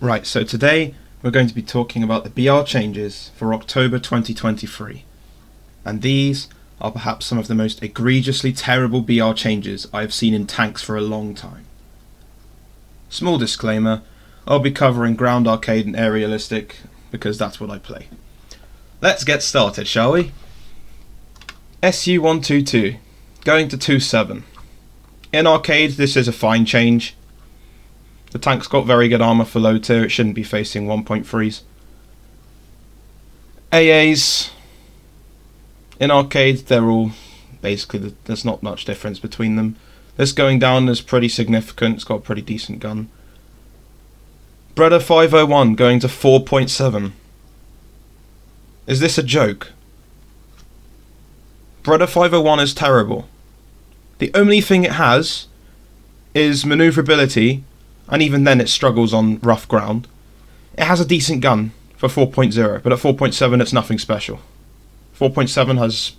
Right, so today we're going to be talking about the BR changes for October 2023. And these are perhaps some of the most egregiously terrible BR changes I have seen in tanks for a long time. Small disclaimer, I'll be covering ground arcade and aerialistic because that's what I play. Let's get started, shall we? SU-122, going to 2.7. In arcade, this is a fine change. The tank's got very good armour for low tier, it shouldn't be facing 1.3s. AAs, in arcade, they're all basically, there's not much difference between them. This going down is pretty significant, it's got a pretty decent gun. Breda 501 going to 4.7. Is this a joke? Breda 501 is terrible. The only thing it has is manoeuvrability, and even then it struggles on rough ground. It has a decent gun for 4.0, but at 4.7 it's nothing special. 4.7 has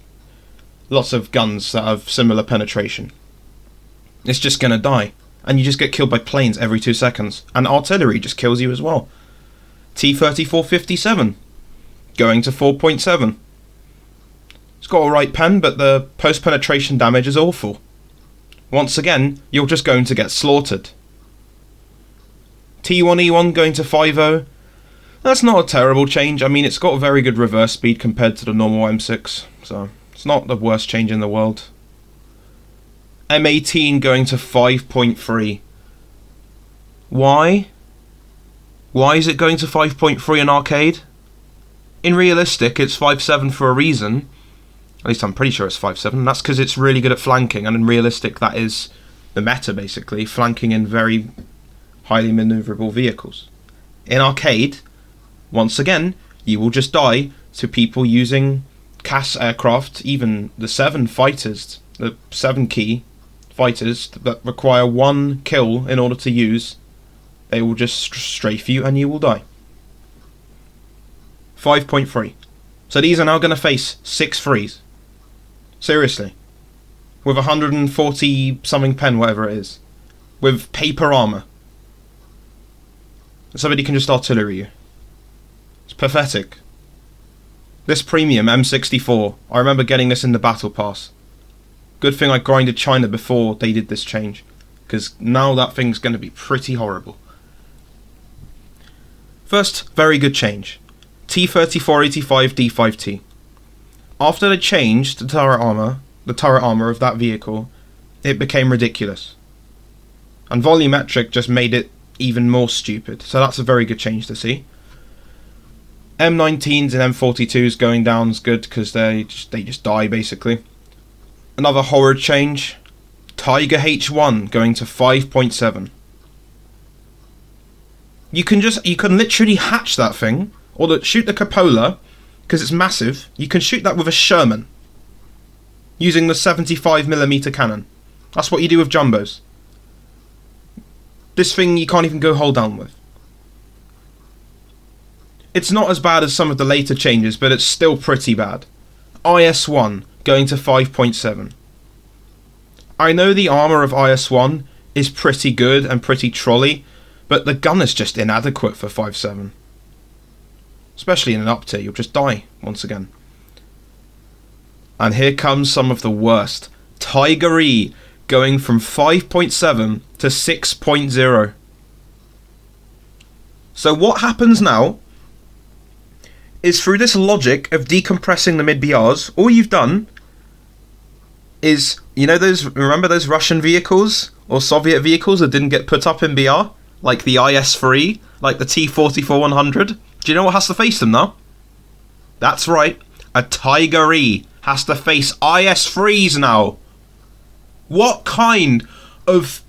lots of guns that have similar penetration. It's just gonna die, and you just get killed by planes every 2 seconds, and artillery just kills you as well. T-3457, going to 4.7. It's got a right pen, but the post-penetration damage is awful. Once again, you're just going to get slaughtered. T1E1 going to 5.0. That's not a terrible change. I mean, it's got a very good reverse speed compared to the normal M6, so it's not the worst change in the world. M18 going to 5.3. Why? Why is it going to 5.3 in arcade? In realistic, it's 5.7 for a reason. At least I'm pretty sure it's 5.7. That's because it's really good at flanking, and in realistic, that is the meta, basically. Flanking in very highly manoeuvrable vehicles. In arcade, once again, you will just die to people using CAS aircraft, even the 7 fighters, the 7 key fighters that require 1 kill in order to use. They will just strafe you and you will die. 5.3. So these are now going to face 6 threes. Seriously. With 140 something pen, whatever it is. With paper armour. Somebody can just artillery you. It's pathetic. This premium M64, I remember getting this in the battle pass. Good thing I grinded China before they did this change, because now that thing's going to be pretty horrible. First, very good change. T-3485 D5T. After they changed the turret armour of that vehicle, it became ridiculous. And volumetric just made it even more stupid, so that's a very good change to see. M19s and M42s going down is good because they just die basically. Another horrid change, Tiger H1 going to 5.7. You can literally hatch that thing, or shoot the cupola, because it's massive. You can shoot that with a Sherman, using the 75mm cannon. That's what you do with jumbos. This thing you can't even go hull down with. It's not as bad as some of the later changes, but it's still pretty bad. IS-1 going to 5.7. I know the armour of IS-1 is pretty good and pretty trolley, but the gun is just inadequate for 5.7. Especially in an up tier, you'll just die once again. And here comes some of the worst. Tiger E going from 5.7 to 6.0. So what happens now is, through this logic of decompressing the mid-BRs, all you've done is, remember those Russian vehicles or Soviet vehicles that didn't get put up in BR? Like the IS-3, like the T-44-100? Do you know what has to face them now? That's right, a Tiger E has to face IS-3s now. What kind of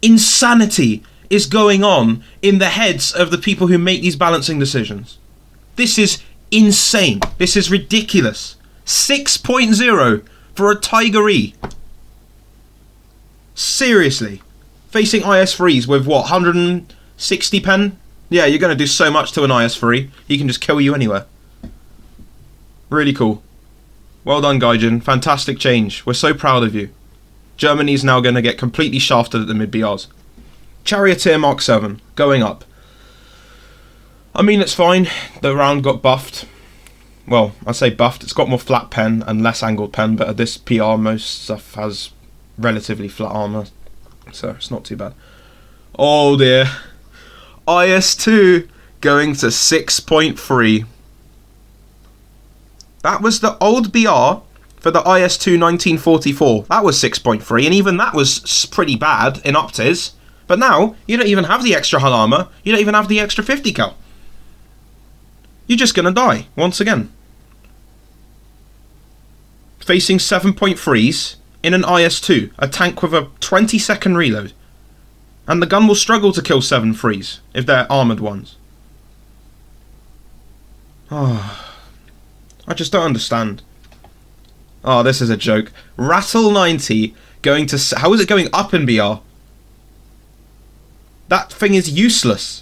insanity is going on in the heads of the people who make these balancing decisions? This is insane. This is ridiculous. 6.0 for a Tiger E. Seriously. Facing IS-3s with what, 160 pen? Yeah, you're going to do so much to an IS-3. He can just kill you anywhere. Really cool. Well done, Gaijin. Fantastic change. We're so proud of you. Germany's now going to get completely shafted at the mid-BRs. Charioteer Mark 7, going up. I mean, it's fine. The round got buffed. Well, I say buffed. It's got more flat pen and less angled pen, but at this PR, most stuff has relatively flat armor, so it's not too bad. Oh dear. IS2 going to 6.3. That was the old BR for the IS2 1944. That was 6.3, and even that was pretty bad in optics. But now, you don't even have the extra hull armor. You don't even have the extra 50 cal. You're just going to die, once again. Facing 7.3s in an IS-2, a tank with a 20-second reload. And the gun will struggle to kill 7.3s, if they're armoured ones. Oh, I just don't understand. Oh, this is a joke. Rattle 90 going to... How is it going up in BR? That thing is useless.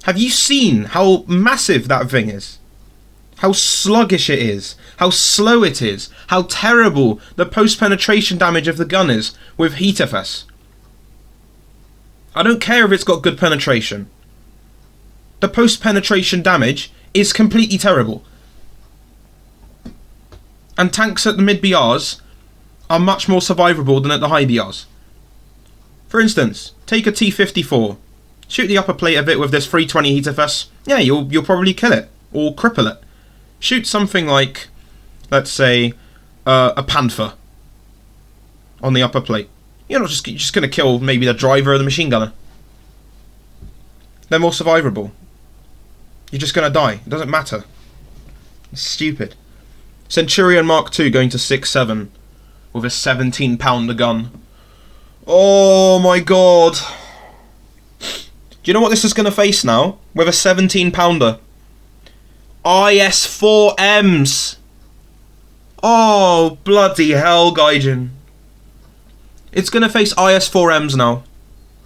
Have you seen how massive that thing is? How sluggish it is? How slow it is? How terrible the post-penetration damage of the gun is with heat FS? I don't care if it's got good penetration. The post-penetration damage is completely terrible. And tanks at the mid-BRs are much more survivable than at the high BRs. For instance, take a T-54. Shoot the upper plate of it with this 320 heat FS. Yeah, you'll probably kill it or cripple it. Shoot something like, let's say, a Panther on the upper plate. You're just going to kill maybe the driver or the machine gunner. They're more survivable. You're just going to die. It doesn't matter. It's stupid. Centurion Mark II going to 6.7 with a 17-pounder gun. Oh my god. Do you know what this is going to face now? With a 17-pounder. IS-4Ms. Oh, bloody hell, Gaijin. It's going to face IS-4Ms now.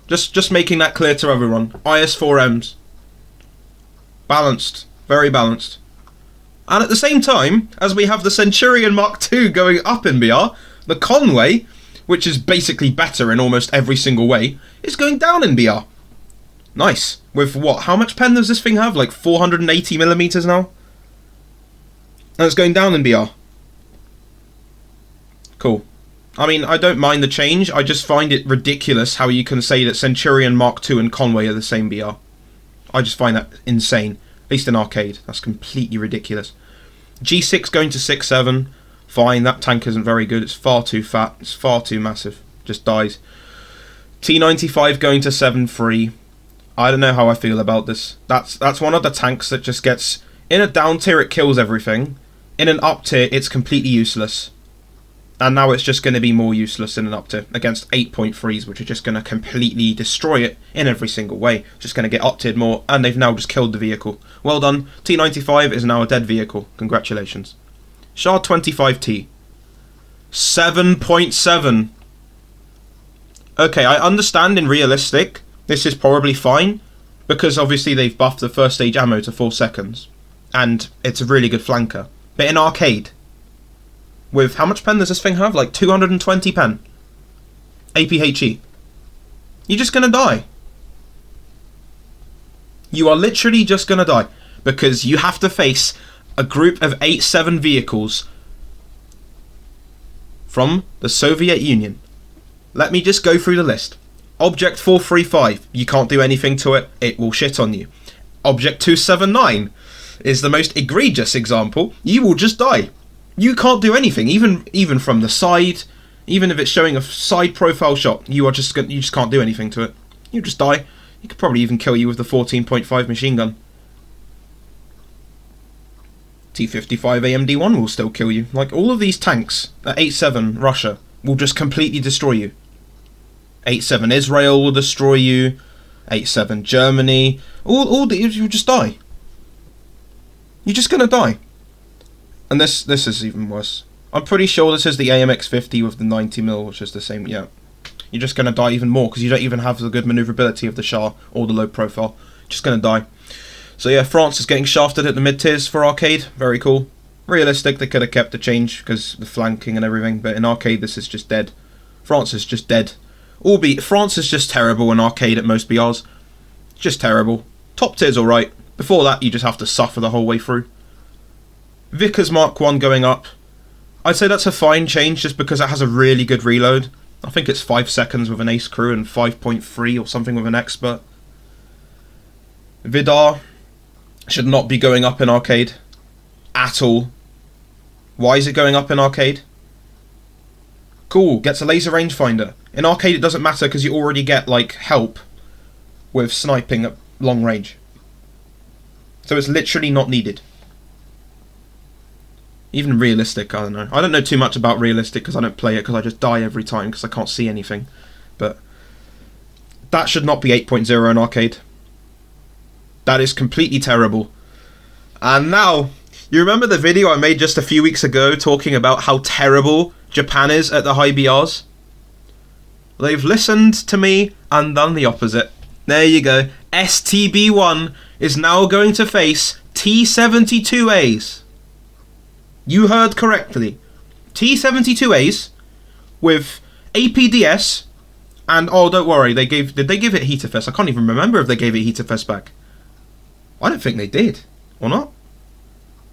Just making that clear to everyone. IS-4Ms. Balanced. Very balanced. And at the same time, as we have the Centurion Mark II going up in BR, the Conway, which is basically better in almost every single way, is going down in BR. Nice. With what? How much pen does this thing have? Like 480mm now? And it's going down in BR. Cool. I mean, I don't mind the change. I just find it ridiculous how you can say that Centurion Mark II and Conway are the same BR. I just find that insane. At least in arcade. That's completely ridiculous. G6 going to 6.7. Fine, that tank isn't very good. It's far too fat. It's far too massive. Just dies. T95 going to 7.3. I don't know how I feel about this. That's one of the tanks that just gets... In a down tier, it kills everything. In an up tier, it's completely useless. And now it's just going to be more useless in an up tier against 8.3s, which are just going to completely destroy it in every single way. Just going to get up tiered more, and they've now just killed the vehicle. Well done. T95 is now a dead vehicle. Congratulations. Shard 25T. 7.7. Okay, I understand in realistic... This is probably fine, because obviously they've buffed the first stage ammo to 4 seconds, and it's a really good flanker. But in arcade, with how much pen does this thing have? Like 220 pen. APHE. You're just going to die. You are literally just going to die, because you have to face a group of 8-7 vehicles from the Soviet Union. Let me just go through the list. Object 435, you can't do anything to it, it will shit on you. Object 279 is the most egregious example. You will just die. You can't do anything, even from the side, even if it's showing a side profile shot, you just can't do anything to it. You just die. You could probably even kill you with the 14.5 machine gun. T55 AMD1 will still kill you. Like, all of these tanks at 8.7 Russia will just completely destroy you. 8.7 Israel will destroy you. 8.7 Germany. You'll just die. You're just gonna die. And this is even worse. I'm pretty sure this is the AMX50 with the 90mm, which is the same. Yeah, you're just gonna die even more because you don't even have the good maneuverability of the Shah or the low profile. Just gonna die. So yeah, France is getting shafted at the mid tiers for arcade. Very cool. Realistic, they could have kept the change because the flanking and everything, but in arcade this is just dead. France is just dead. Albeit France is just terrible in arcade at most BRs. Just terrible. Top tier's alright. Before that, you just have to suffer the whole way through. Vickers Mark 1 going up. I'd say that's a fine change just because it has a really good reload. I think it's 5 seconds with an ace crew and 5.3 or something with an expert. Vidar should not be going up in arcade at all. Why is it going up in arcade? Cool, gets a laser rangefinder. In arcade it doesn't matter because you already get like help with sniping at long range. So it's literally not needed. Even realistic, I don't know. I don't know too much about realistic because I don't play it because I just die every time because I can't see anything. But that should not be 8.0 in arcade. That is completely terrible. And now, you remember the video I made just a few weeks ago talking about how terrible Japan is at the high BRs? They've listened to me and done the opposite. There you go. STB1 is now going to face T72As. You heard correctly. T72As with APDS and, oh, don't worry, did they give it Heaterfest? I can't even remember if they gave it Heaterfest back. I don't think they did, or not.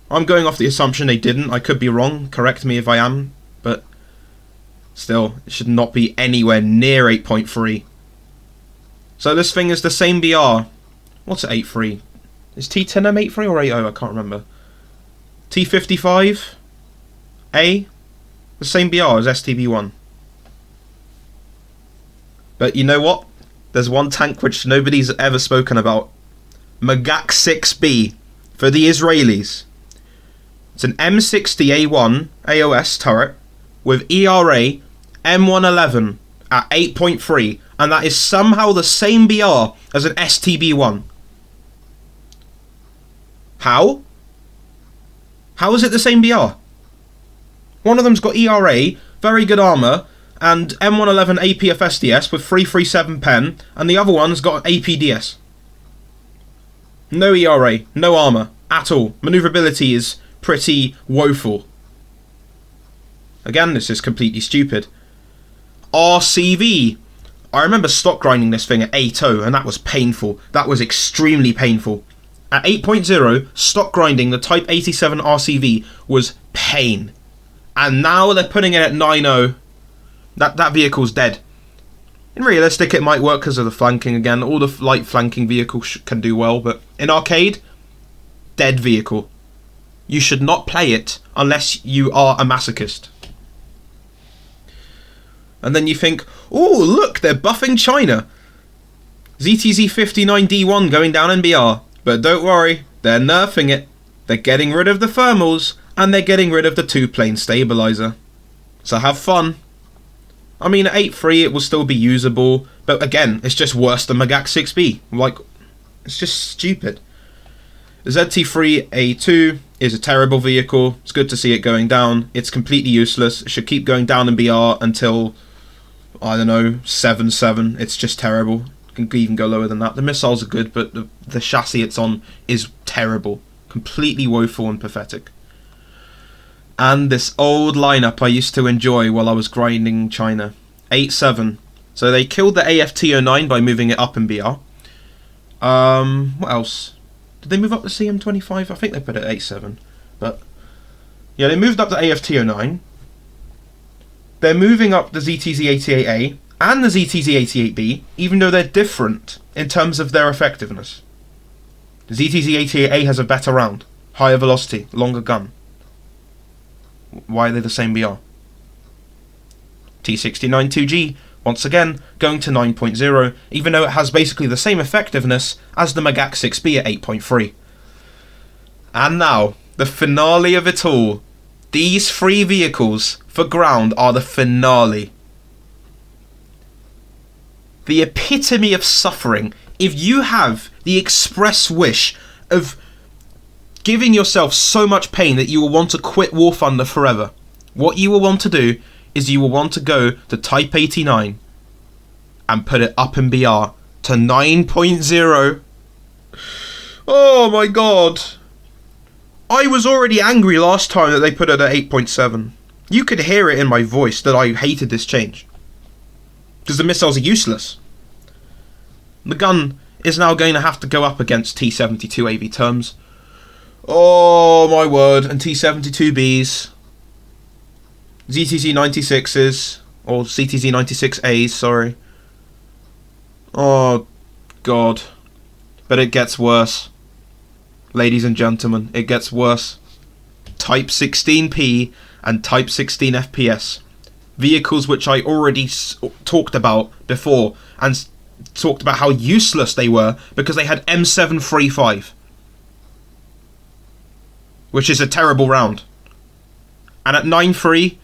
I'm going off the assumption they didn't. I could be wrong. Correct me if I am, but still, it should not be anywhere near 8.3. So this thing is the same BR. What's it 8.3? Is T10M 8.3 or 8.0? I can't remember. T55 A, the same BR as STB1. But you know what? There's one tank which nobody's ever spoken about. Magak 6B for the Israelis. It's an M60A1 AOS turret with ERA M111 at 8.3, and that is somehow the same BR as an STB1. How? How is it the same BR? One of them's got ERA, very good armour, and M111 APFSDS with 337 pen, and the other one's got APDS. No ERA, no armour, at all. Manoeuvrability is pretty woeful. Again, this is completely stupid. RCV. I remember stock grinding this thing at 8.0, and that was painful. That was extremely painful. At 8.0, stock grinding the Type 87 RCV was pain. And now they're putting it at 9.0. That vehicle's dead. In realistic, it might work because of the flanking again. All the light flanking vehicles can do well, but in arcade, dead vehicle. You should not play it unless you are a masochist. And then you think, oh, look, they're buffing China. ZTZ 59D1 going down in BR. But don't worry, they're nerfing it. They're getting rid of the thermals, and they're getting rid of the 2-plane stabilizer. So have fun. I mean, at 8.3 it will still be usable, but again, it's just worse than Magak 6B. Like, it's just stupid. The ZT3A2 is a terrible vehicle. It's good to see it going down. It's completely useless. It should keep going down in BR until, I don't know, 7.7. It's just terrible. It can even go lower than that. The missiles are good, but the chassis it's on is terrible. Completely woeful and pathetic. And this old lineup I used to enjoy while I was grinding China. 8.7. So they killed the AFT09 by moving it up in BR. What else? Did they move up the CM25? I think they put it at 8.7. But yeah, they moved up the AFT09. They're moving up the ZTZ88A and the ZTZ88B, even though they're different in terms of their effectiveness. The ZTZ88A has a better round, higher velocity, longer gun. Why are they the same BR? T69-2G, once again, going to 9.0, even though it has basically the same effectiveness as the Magak 6B at 8.3. And now, the finale of it all. These 3 vehicles for ground are the finale. The epitome of suffering. If you have the express wish of giving yourself so much pain that you will want to quit War Thunder forever, what you will want to do is you will want to go to Type 89 and put it up in BR to 9.0. Oh my god. I was already angry last time that they put it at 8.7. You could hear it in my voice that I hated this change. Because the missiles are useless. The gun is now going to have to go up against T72 AV terms. Oh my word, and T72Bs, ZTZ 96s, or CTZ 96As, sorry. Oh god. But it gets worse. Ladies and gentlemen, it gets worse. Type 16P and Type 16 FPS. Vehicles which I already talked about before, and talked about how useless they were because they had M735. Which is a terrible round. And at 9.3,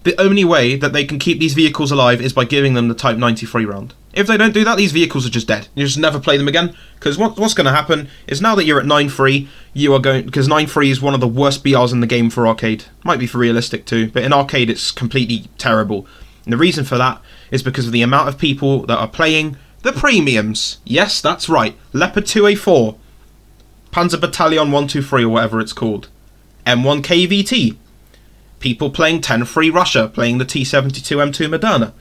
the only way that they can keep these vehicles alive is by giving them the Type 93 round. If they don't do that, these vehicles are just dead. You just never play them again. Because what's going to happen is now that you're at 9.3, you are going... Because 9.3 is one of the worst BRs in the game for arcade. Might be for realistic too, but in arcade it's completely terrible. And the reason for that is because of the amount of people that are playing the premiums. Yes, that's right. Leopard 2A4. Panzer Battalion 123 or whatever it's called. M1 KVT. People playing 10-3 Russia, playing the T-72 M2 Moderna.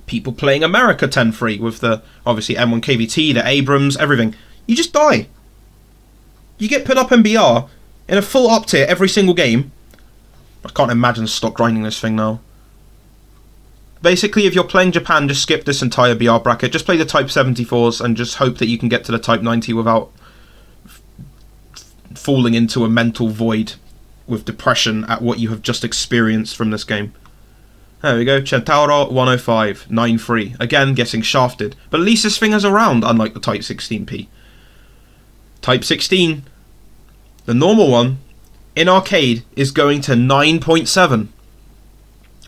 People playing America 10-3 with the, obviously, M1 KVT, the Abrams, everything. You just die. You get put up in BR in a full up tier every single game. I can't imagine stock grinding this thing now. Basically, if you're playing Japan, just skip this entire BR bracket. Just play the Type 74s and just hope that you can get to the Type 90 without falling into a mental void with depression at what you have just experienced from this game. There we go, Centauro 105, 9.3. Again, getting shafted. But at least this thing is around, unlike the Type 16P. Type 16, the normal one, in arcade, is going to 9.7.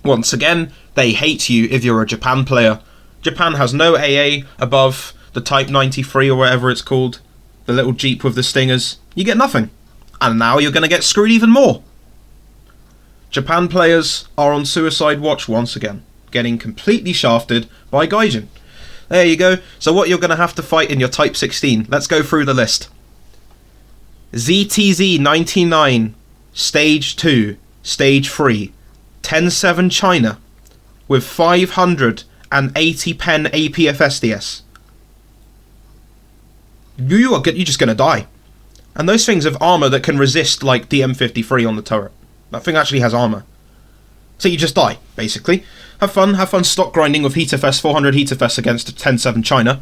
Once again, they hate you if you're a Japan player. Japan has no AA above the Type 93 or whatever it's called. The little Jeep with the stingers. You get nothing. And now you're going to get screwed even more. Japan players are on suicide watch once again, getting completely shafted by Gaijin. There you go. So what you're going to have to fight in your Type 16. Let's go through the list. ZTZ 99, Stage 2, Stage 3, 10-7 China, with 580 pen APF SDS. You're just going to die. And those things have armour that can resist like the M53 on the turret. That thing actually has armour. So you just die, basically. Have fun stock grinding with Heaterfest, 400 Heaterfest against 10-7 China.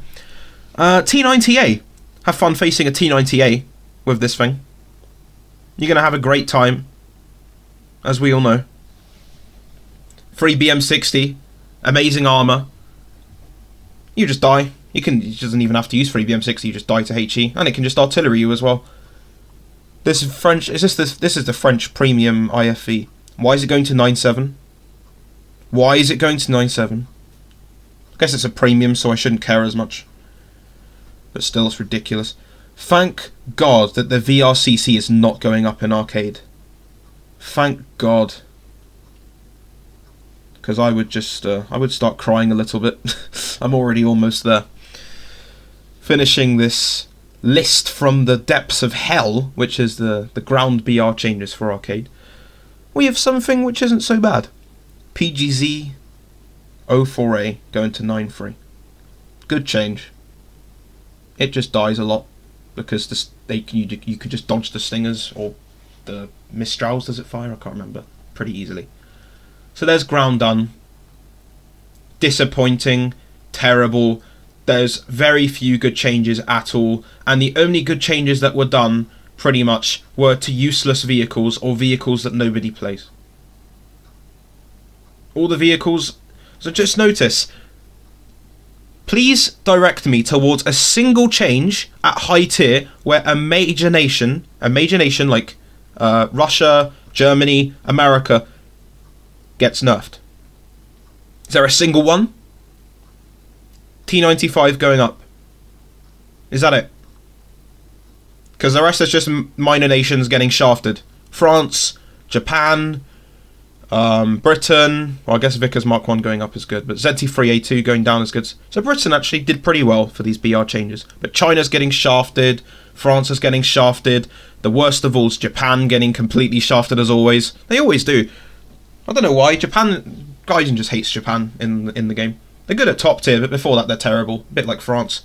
T90A. Have fun facing a T90A with this thing. You're going to have a great time, as we all know. Free BM60, amazing armour. You just die. You doesn't even have to use free BM60, you just die to HE, and it can just artillery you as well. This is French. This is the French premium IFV. Why is it going to 9.7? Why is it going to 9.7? I guess it's a premium, so I shouldn't care as much. But still, it's ridiculous. Thank God that the VRCC is not going up in arcade. Thank God. Because I would just, I would start crying a little bit. I'm already almost there. Finishing this list from the depths of hell, which is the ground BR changes for arcade, we have something which isn't so bad. PGZ 04A going to 9.3. Good change. It just dies a lot because you could just dodge the stingers or the Mistrals. Does it fire? I can't remember. Pretty easily. So there's ground done. Disappointing, terrible. There's very few good changes at all, and the only good changes that were done, pretty much, were to useless vehicles or vehicles that nobody plays. All the vehicles... So just notice, please direct me towards a single change at high tier where a major nation like Russia, Germany, America, gets nerfed. Is there a single one? T95 going up. Is that it? Because the rest is just minor nations getting shafted. France, Japan, Britain. Well, I guess Vickers Mark 1 going up is good, but ZT3A2 going down is good. So Britain actually did pretty well for these BR changes. But China's getting shafted. France is getting shafted. The worst of all is Japan getting completely shafted as always. They always do. I don't know why. Gaijin just hates Japan in the game. They're good at top tier, but before that they're terrible. A bit like France.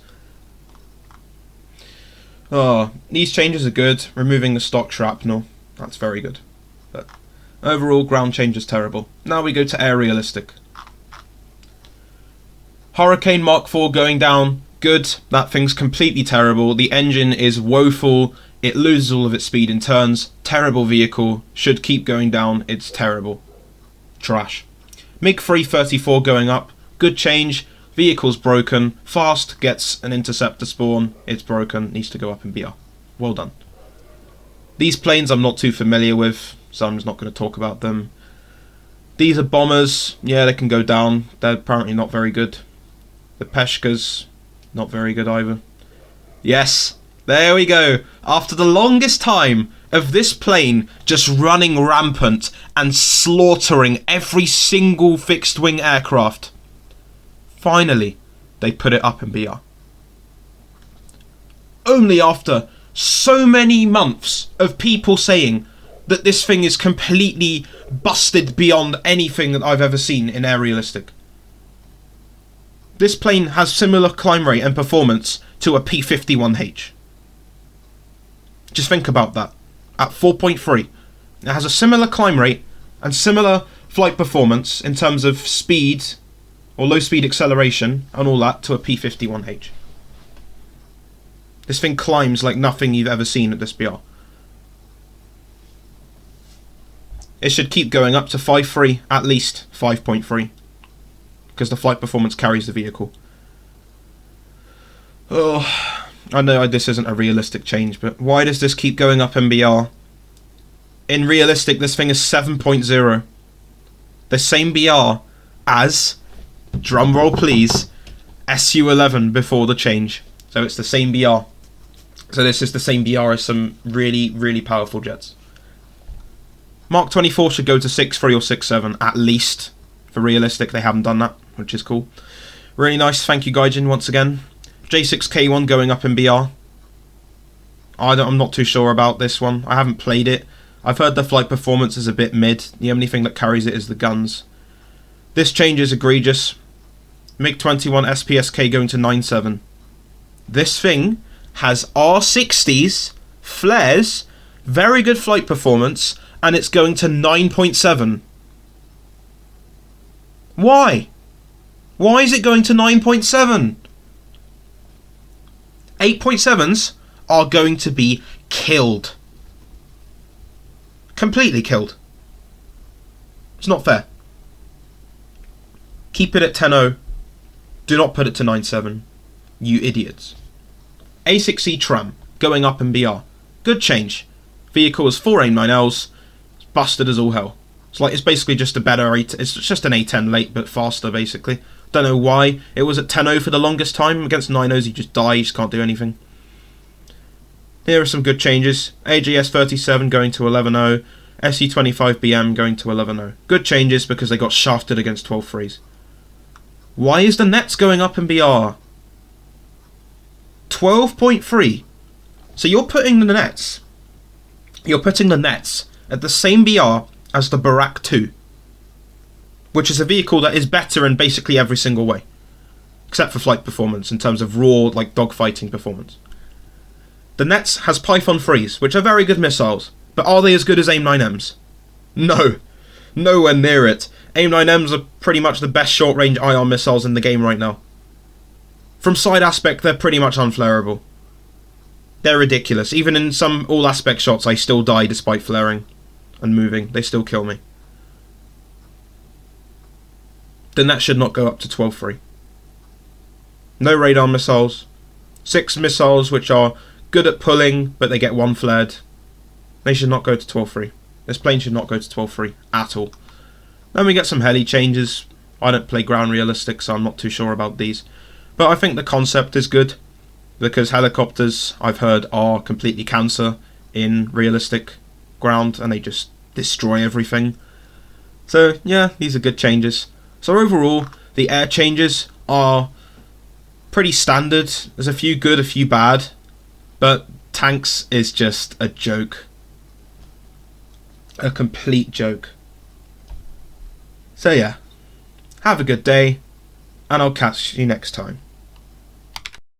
Oh, these changes are good. Removing the stock shrapnel. That's very good. But overall, ground change is terrible. Now we go to air realistic. Hurricane Mark IV going down. Good. That thing's completely terrible. The engine is woeful. It loses all of its speed in turns. Terrible vehicle. Should keep going down. It's terrible. Trash. MiG-334 going up. Good change. Vehicle's broken. Fast gets an interceptor spawn. It's broken. Needs to go up in BR. Well done. These planes I'm not too familiar with, so I'm just not going to talk about them. These are bombers. Yeah, they can go down. They're apparently not very good. The Peshkas, not very good either. Yes, there we go. After the longest time of this plane just running rampant and slaughtering every single fixed-wing aircraft, finally, they put it up in BR. Only after so many months of people saying that this thing is completely busted beyond anything that I've ever seen in air realistic. This plane has similar climb rate and performance to a P-51H. Just think about that. At 4.3, it has a similar climb rate and similar flight performance in terms of speed or low speed acceleration and all that to a P-51H. This thing climbs like nothing you've ever seen at this BR. It should keep going up to 5.3, at least 5.3. Because the flight performance carries the vehicle. Oh, I know this isn't a realistic change, but why does this keep going up in BR? In realistic, this thing is 7.0. The same BR as, drumroll please, Su-11 before the change. So it's the same BR. So this is the same BR as some really, really powerful jets. Mark 24 should go to 6.3 or 6.7 at least. For realistic, they haven't done that, which is cool. Really nice, thank you Gaijin once again. J6K1 going up in BR. I'm not too sure about this one. I haven't played it. I've heard the flight performance is a bit mid. The only thing that carries it is the guns. This change is egregious. MiG-21 SPSK going to 9.7. This thing has R60s, flares, very good flight performance, and it's going to 9.7. Why? Why is it going to 9.7? 8.7s are going to be killed. Completely killed. It's not fair. Keep it at 10.0. Do not put it to 9.7. You idiots. A6E tram going up in BR. Good change. Vehicle is 4 AIM-9Ls. It's busted as all hell. It's basically just a better it's just an A10 late but faster basically. Don't know why it was at 10.0 for the longest time. Against 9.0s you just die, you just can't do anything. Here are some good changes. AJS 37 going to 11.0. SE25BM going to 11.0. Good changes because they got shafted against 12.3s. Why is the nets going up in BR? 12.3. So you're putting the nets at the same BR as the Barak 2, which is a vehicle that is better in basically every single way, except for flight performance in terms of raw, like dogfighting performance. The Nets has Python 3s, which are very good missiles, but are they as good as AIM-9Ms? No, nowhere near it. AIM-9Ms are pretty much the best short-range IR missiles in the game right now. From side aspect, they're pretty much unflareable. They're ridiculous. Even in some all-aspect shots, I still die despite flaring and moving. They still kill me. Then that should not go up to 12.3. No radar missiles. 6 missiles which are good at pulling, but they get 1 flared. They should not go to 12.3. This plane should not go to 12.3 at all. Then we get some heli changes. I don't play ground realistic, so I'm not too sure about these. But I think the concept is good, because helicopters, I've heard, are completely cancer in realistic ground, and they just destroy everything. So yeah, these are good changes. So overall, the air changes are pretty standard. There's a few good, a few bad, but tanks is just a joke. A complete joke. So yeah, have a good day, and I'll catch you next time.